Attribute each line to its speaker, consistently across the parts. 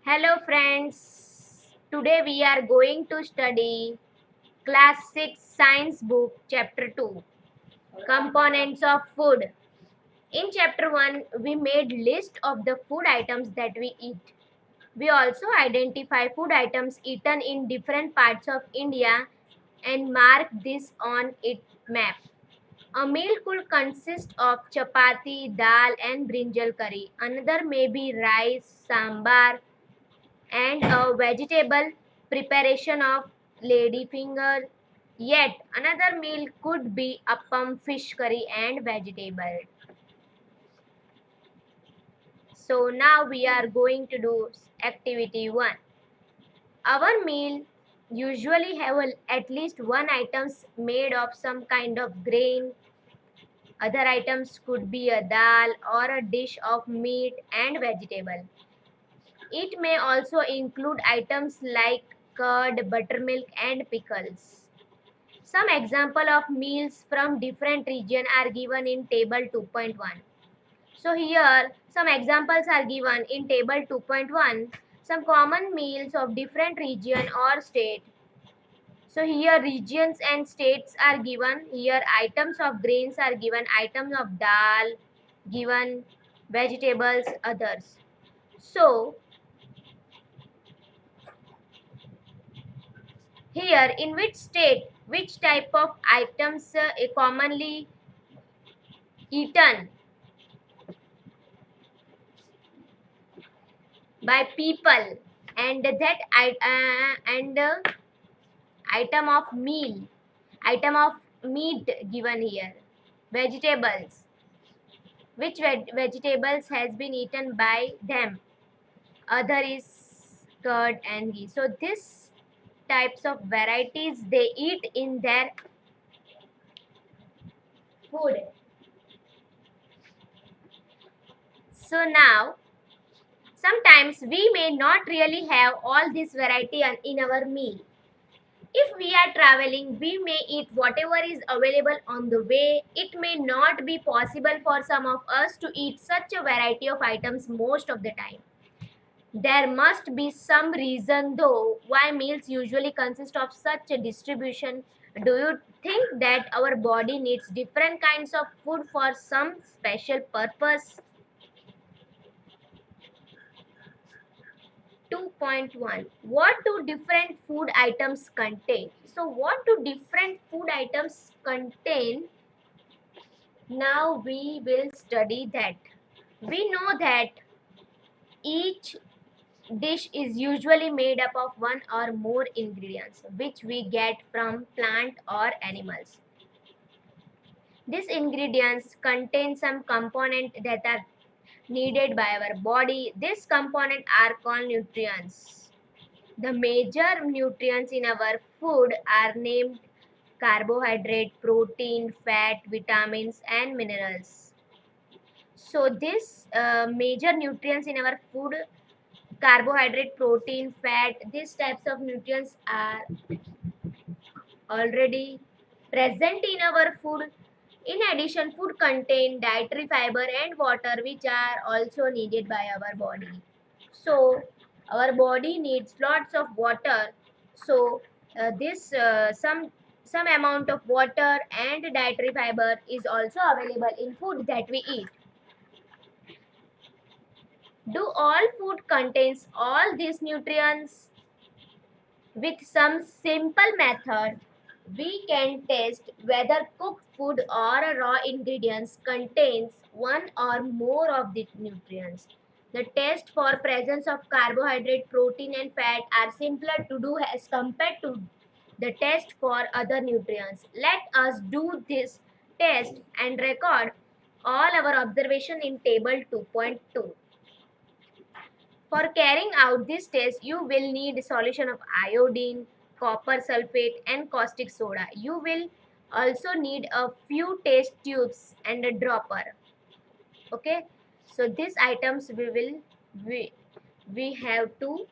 Speaker 1: Hello friends, today we are going to study class 6 science book chapter 2 components of food. In chapter 1 we made list of the food items that we eat. We also identify food items eaten in different parts of India and mark this on its map. A meal could consist of chapati, dal and brinjal curry. Another may be rice, sambar, and a vegetable preparation of ladyfinger. Yet another meal could be appam, fish curry, and vegetable. So now we are going to do activity 1. Our meal usually have at least one items made of some kind of grain. Other items could be a dal or a dish of meat and vegetable. It may also include items like curd, buttermilk, and pickles. Some example of meals from different region are given in table 2.1. So here some examples are given in table 2.1. Some common meals of different region or state. So here regions and states are given. Here items of grains are given. Items of dal given. Vegetables others. So here, in which state, which type of items are commonly eaten by people, and that item of meal, item of meat given here, vegetables, which vegetables has been eaten by them. Other is curd and ghee. So this types of varieties they eat in their food. So now sometimes we may not really have all this variety in our meal. If we are traveling, we may eat whatever is available on the way. It may not be possible for some of us to eat such a variety of items most of the time. There must be some reason though why meals usually consist of such a distribution. Do you think that our body needs different kinds of food for some special purpose? 2.1. What do different food items contain? So what do different food items contain? Now we will study that. We know that each dish is usually made up of one or more ingredients which we get from plant or animals. These ingredients contain some component that are needed by our body. These components are called nutrients. The major nutrients in our food are named carbohydrate, protein, fat, vitamins, and minerals. So, these major nutrients in our food, carbohydrate, protein, fat, these types of nutrients are already present in our food. In addition, food contain dietary fiber and water, which are also needed by our body. So our body needs lots of water. So this some amount of water and dietary fiber is also available in food that we eat. Do all food contains all these nutrients? With some simple method, we can test whether cooked food or raw ingredients contains one or more of the nutrients. The test for presence of carbohydrate, protein and fat are simpler to do as compared to the test for other nutrients. Let us do this test and record all our observation in table 2.2. For carrying out this test, you will need a solution of iodine, copper sulfate and caustic soda. You will also need a few test tubes and a dropper. Okay, so these items we have to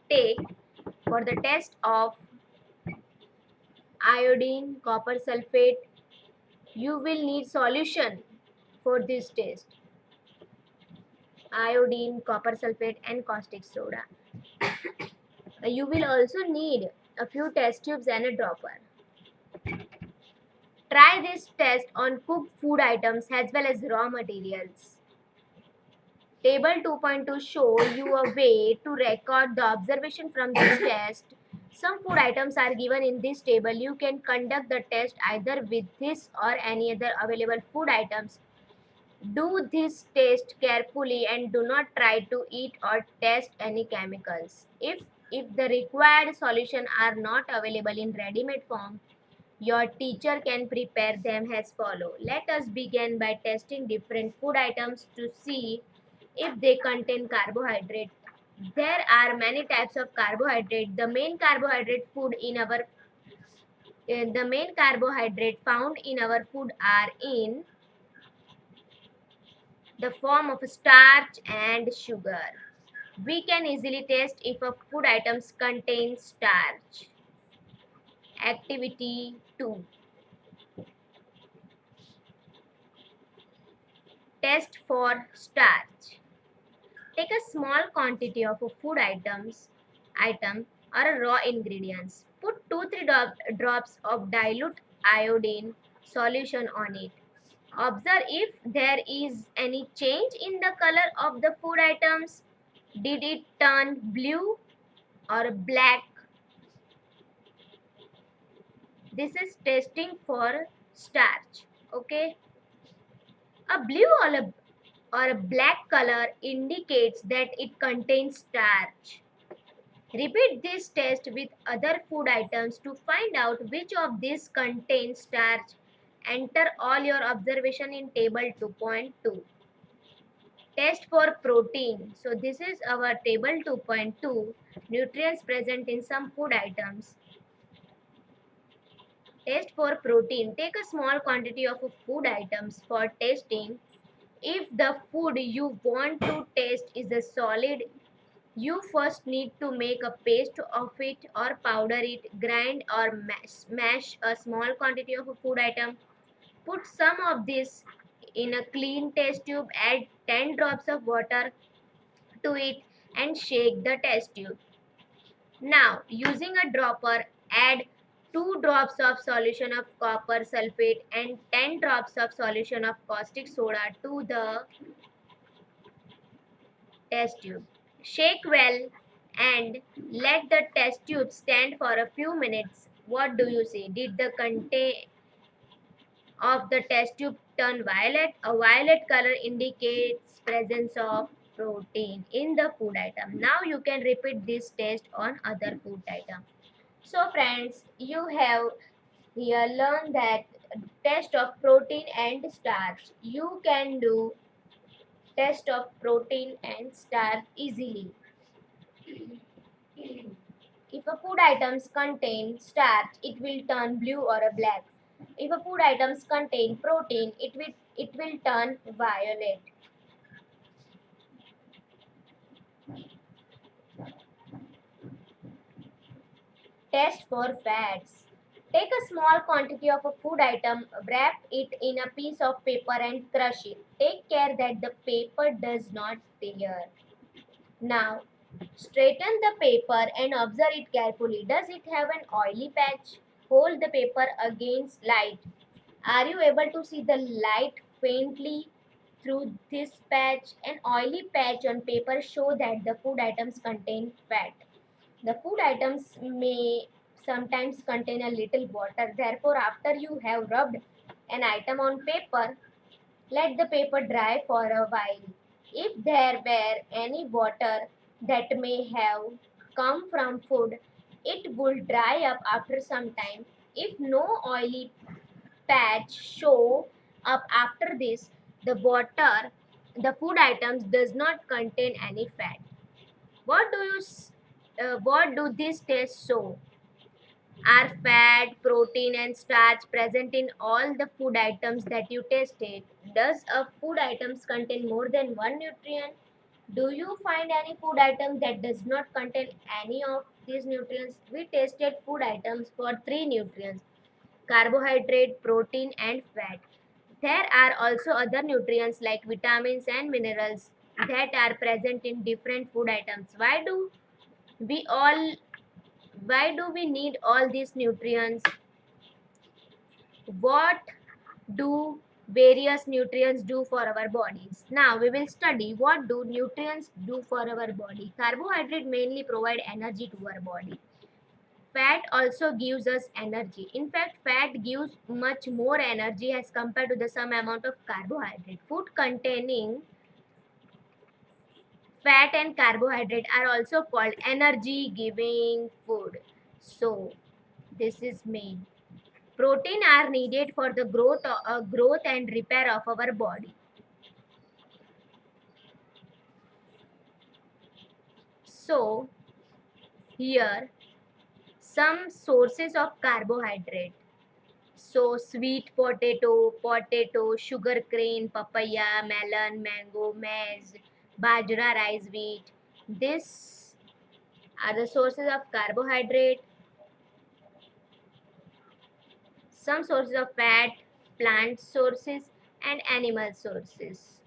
Speaker 1: take for the test of iodine, copper sulfate. You will need solution for this test. iodine, copper sulfate, and caustic soda. You will also need a few test tubes and a dropper. Try this test on cooked food items as well as raw materials. Table 2.2 show you a way to record the observation from this test. Some food items are given in this table. You can conduct the test either with this or any other available food items. Do this test carefully and do not try to eat or test any chemicals. If the required solution are not available in ready-made form, your teacher can prepare them as follow. Let us begin by testing different food items to see if they contain carbohydrate. There are many types of carbohydrate. The main carbohydrate found in our food are in the form of starch and sugar. We can easily test if a food items contain starch. Activity 2. Test for starch. Take a small quantity of a food item or a raw ingredients. Put 2-3 drops of dilute iodine solution on it. Observe if there is any change in the color of the food items. Did it turn blue or black? This is testing for starch. Okay. A blue or a black color indicates that it contains starch. Repeat this test with other food items to find out which of these contains starch. Enter all your observation in table 2.2. Test for protein. So this is our table 2.2. Nutrients present in some food items. Test for protein. Take a small quantity of food items for testing. If the food you want to test is a solid, you first need to make a paste of it or powder it, grind or mash a small quantity of a food item. Put some of this in a clean test tube, add 10 drops of water to it and shake the test tube. Now, using a dropper, add 2 drops of solution of copper sulfate and 10 drops of solution of caustic soda to the test tube. Shake well and let the test tube stand for a few minutes. What do you see? Did the content of the test tube turn violet? A violet color indicates presence of protein in the food item. Now you can repeat this test on other food item. So friends, you have here learned that test of protein and starch. You can do test of protein and starch easily. If a food items contain starch, it will turn blue or a black. If a food items contain protein, it will turn violet. Test for fats. Take a small quantity of a food item, wrap it in a piece of paper and crush it. Take care that the paper does not tear. Now, straighten the paper and observe it carefully. Does it have an oily patch? Hold the paper against light. Are you able to see the light faintly through this patch? An oily patch on paper show that the food items contain fat. The food items may sometimes contain a little water. Therefore, after you have rubbed an item on paper, let the paper dry for a while. If there were any water that may have come from food, it would dry up after some time. If no oily patch show up after this, the food items does not contain any fat. What do these tests show? Are fat, protein, and starch present in all the food items that you tested? Does a food items contain more than one nutrient? Do you find any food item that does not contain any of these nutrients? We tested food items for three nutrients: carbohydrate, protein, and fat. There are also other nutrients like vitamins and minerals. that are present in different food items. We all why do we need all these nutrients? What do various nutrients do for our bodies? Now we will study what do nutrients do for our body. Carbohydrate mainly provide energy to our body. Fat also gives us energy. In fact, fat gives much more energy as compared to the some amount of carbohydrate. Food containing fat and carbohydrate are also called energy giving food. So this is main. Protein are needed for the growth and repair of our body. So here some sources of carbohydrate. So sweet potato, sugar cane, papaya, melon, mango, maize, bajra, rice, wheat. These are the sources of carbohydrate. Some sources of fat, plant sources and animal sources.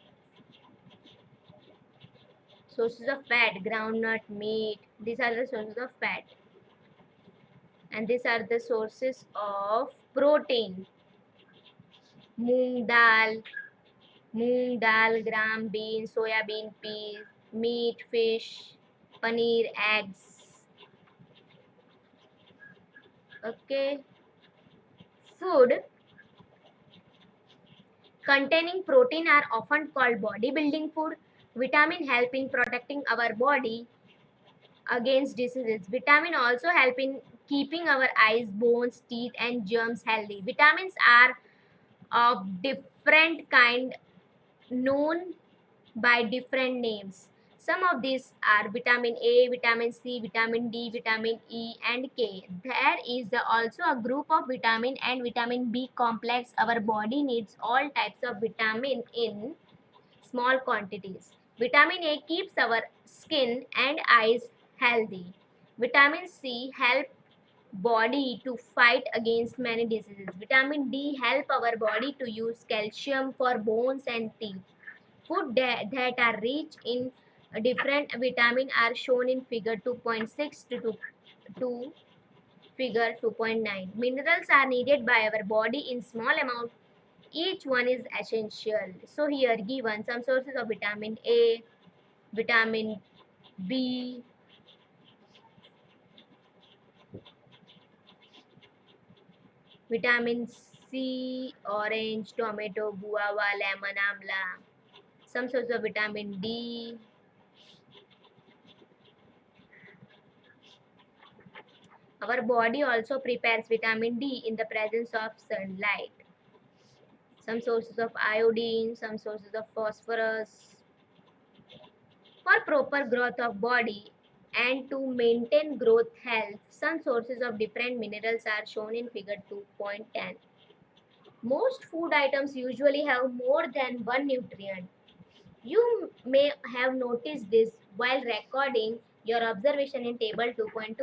Speaker 1: Sources of fat, groundnut, meat. These are the sources of fat. And these are the sources of protein. Moong dal, gram, beans, soya bean, peas, meat, fish, paneer, eggs. Okay. Food containing protein are often called bodybuilding food. Vitamin help in protecting our body against diseases. Vitamin also help in keeping our eyes, bones, teeth and germs healthy. Vitamins are of different kind known by different names. Some of these are vitamin A, vitamin C, vitamin D, vitamin E and K. There is also a group of vitamin and vitamin B complex. Our body needs all types of vitamin in small quantities. Vitamin A keeps our skin and eyes healthy. Vitamin C help body to fight against many diseases. Vitamin D help our body to use calcium for bones and teeth. Food that are rich in different vitamin are shown in figure 2.6 to figure 2.9. Minerals are needed by our body in small amount. Each one is essential. So here given some sources of vitamin A, vitamin B, vitamin C, orange, tomato, guava, lemon, amla. Some sources of vitamin D. Our body also prepares vitamin D in the presence of sunlight. Some sources of iodine, some sources of phosphorus. For proper growth of body and to maintain growth health, some sources of different minerals are shown in figure 2.10. Most food items usually have more than one nutrient. You may have noticed this while recording your observation in table 2.2.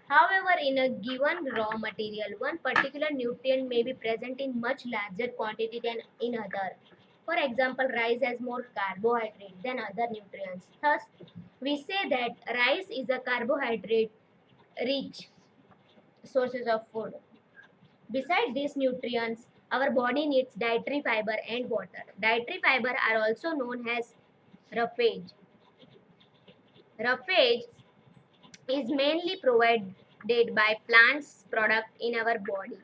Speaker 1: However, in a given raw material, one particular nutrient may be present in much larger quantity than in other. For example, rice has more carbohydrate than other nutrients. Thus, we say that rice is a carbohydrate rich sources of food. Besides these nutrients, our body needs dietary fiber and water. Dietary fiber are also known as roughage. Roughage is mainly provided by plants product in our body,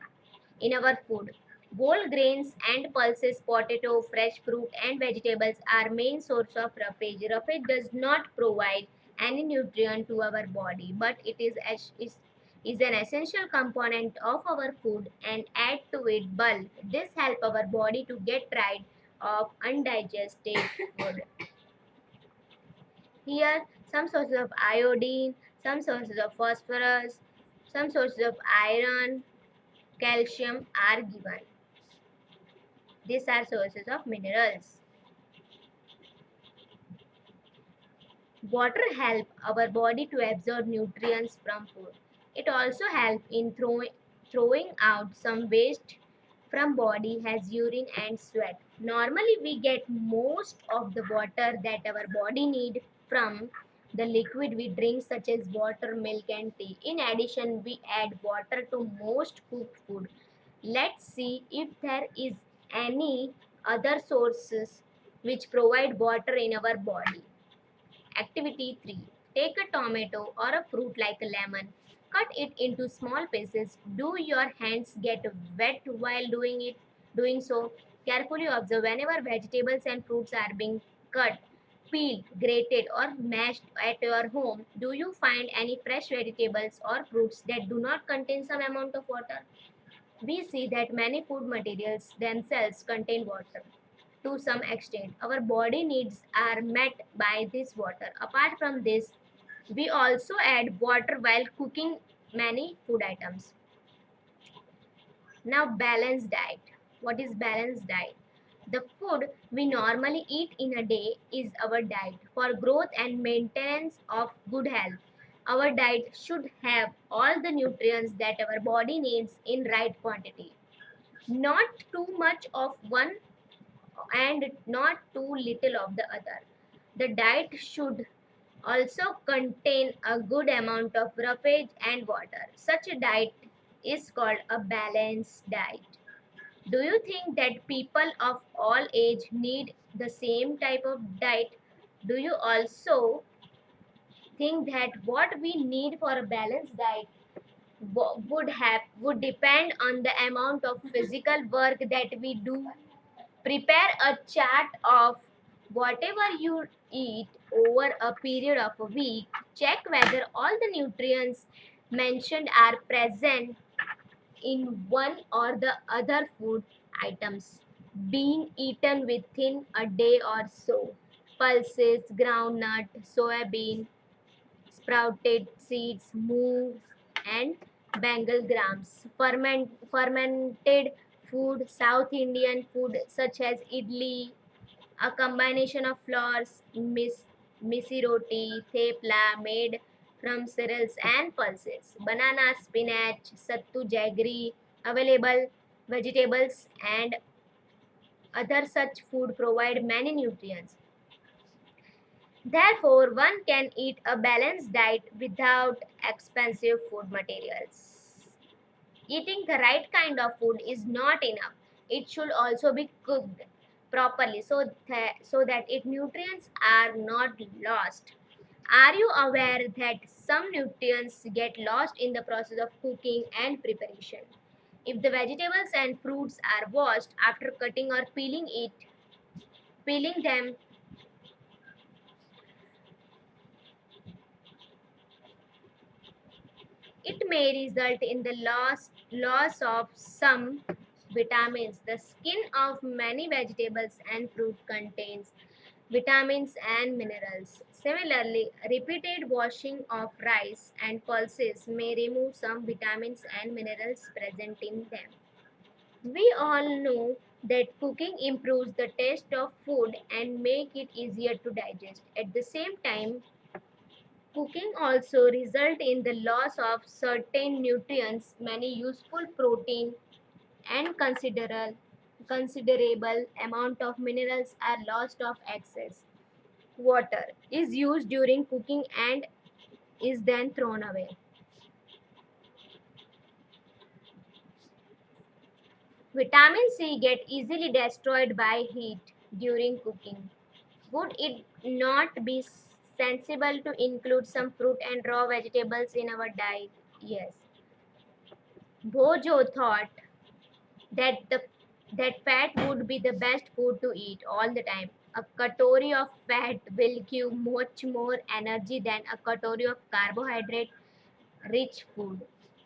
Speaker 1: in our food. Whole grains and pulses, potato, fresh fruit and vegetables are main source of roughage. Roughage does not provide any nutrient to our body, but it is an essential component of our food and add to it bulk. This help our body to get rid of undigested food. Here, some sources of iodine, some sources of phosphorus, some sources of iron, calcium are given. These are sources of minerals. Water helps our body to absorb nutrients from food. It also helps in throwing out some waste from body has urine and sweat. Normally we get most of the water that our body need from the liquid we drink such as water, milk and tea. In addition, we add water to most cooked food. Let's see if there is any other sources which provide water in our body. Activity 3. Take a tomato or a fruit like a lemon. Cut it into small pieces. Do your hands get wet while doing it? Doing so, carefully observe whenever vegetables and fruits are being cut, peeled, grated, or mashed at your home. Do you find any fresh vegetables or fruits that do not contain some amount of water? We see that many food materials themselves contain water to some extent. Our body needs are met by this water. Apart from this, we also add water while cooking many food items. Now, balanced diet. What is balanced diet? The food we normally eat in a day is our diet for growth and maintenance of good health. Our diet should have all the nutrients that our body needs in right quantity. Not too much of one and not too little of the other. The diet should also contain a good amount of roughage and water. Such a diet is called a balanced diet. Do you think that people of all age need the same type of diet? Do you also think that what we need for a balanced diet would depend on the amount of physical work that we do? Prepare a chart of whatever you eat over a period of a week. Check whether all the nutrients mentioned are present in one or the other food items being eaten within a day or so. Pulses, groundnut, soybean, sprouted seeds, move, and Bengal grams. Fermented food, South Indian food such as idli, a combination of flours, misi roti, thepla made from cereals and pulses, banana, spinach, sattu, jaggery, available vegetables and other such food provide many nutrients. Therefore, one can eat a balanced diet without expensive food materials. Eating the right kind of food is not enough. It should also be cooked properly so that its nutrients are not lost. Are you aware that some nutrients get lost in the process of cooking and preparation? If the vegetables and fruits are washed after cutting or peeling them, it may result in the loss of some vitamins. The skin of many vegetables and fruit contains vitamins and minerals. Similarly, repeated washing of rice and pulses may remove some vitamins and minerals present in them. We all know that cooking improves the taste of food and make it easier to digest. At the same time, cooking also result in the loss of certain nutrients, many useful protein and considerable amount of minerals are lost of excess. Water is used during cooking and is then thrown away. Vitamin C get easily destroyed by heat during cooking. Would it not be sensible to include some fruit and raw vegetables in our diet? Yes. Bojo thought that fat would be the best food to eat all the time. A calorie of fat will give much more energy than a calorie of carbohydrate rich food,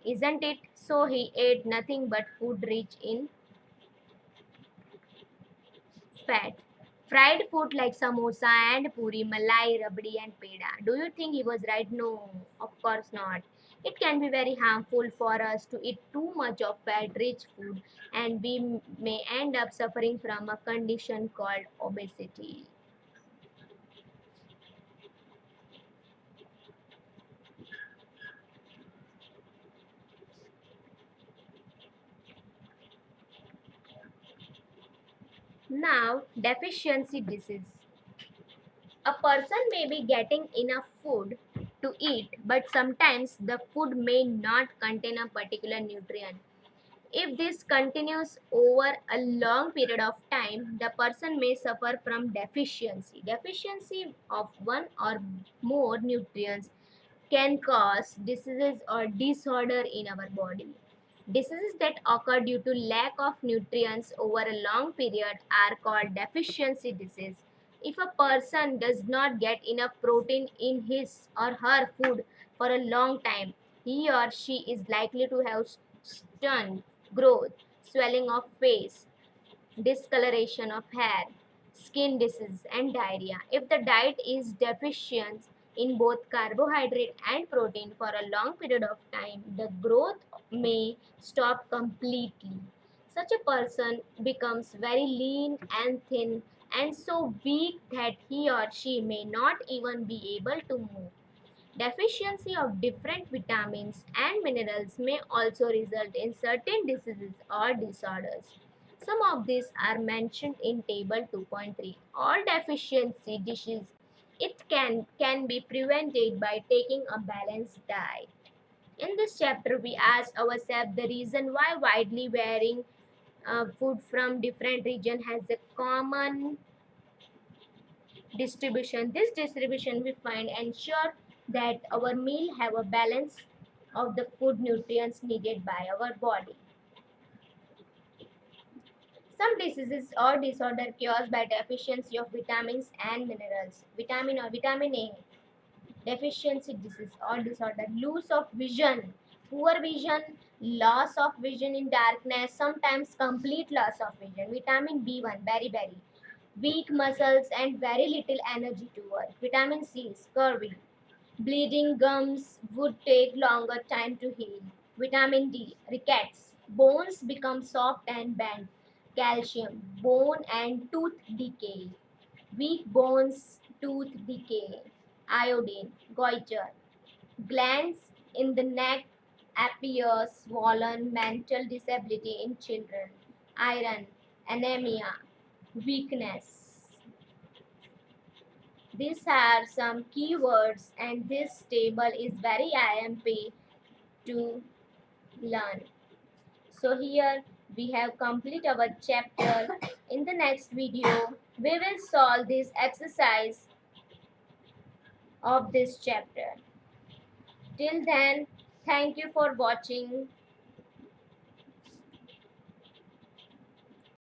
Speaker 1: isn't it? So he ate nothing but food rich in fat. Fried food like samosa and puri, malai, rabdi, and peda. Do you think he was right? No, of course not. It can be very harmful for us to eat too much of fat rich food, and we may end up suffering from a condition called obesity. Now, deficiency disease. A person may be getting enough food to eat, but sometimes the food may not contain a particular nutrient. If this continues over a long period of time, the person may suffer from deficiency. Deficiency of one or more nutrients can cause diseases or disorder in our body. Diseases that occur due to lack of nutrients over a long period are called deficiency disease. If a person does not get enough protein in his or her food for a long time, he or she is likely to have stunned growth, swelling of face, discoloration of hair, skin disease, and diarrhea. If the diet is deficient in both carbohydrate and protein for a long period of time, the growth may stop completely. Such a person becomes very lean and thin and so weak that he or she may not even be able to move. Deficiency of different vitamins and minerals may also result in certain diseases or disorders. Some of these are mentioned in table 2.3. All deficiency diseases can be prevented by taking a balanced diet. In this chapter, we ask ourselves the reason why widely varying food from different region has a common distribution. This distribution we find ensure that our meal have a balance of the food nutrients needed by our body. Some diseases or disorder caused by deficiency of vitamins and minerals. Vitamin A deficiency disease or disorder, loss of vision, poor vision, loss of vision in darkness, sometimes complete loss of vision. Vitamin B1 berry, weak muscles and very little energy to work. Vitamin C scurvy, bleeding gums would take longer time to heal. Vitamin D, rickets, bones become soft and bend. Calcium, bone and tooth decay. Weak bones, tooth decay. Iodine, goiter. Glands in the neck appear swollen, mental disability in children. Iron, anemia, weakness. These are some keywords, and this table is very IMP to learn. So here we have complete our chapter. In the next video, we will solve this exercise of this chapter. Till then, thank you for watching.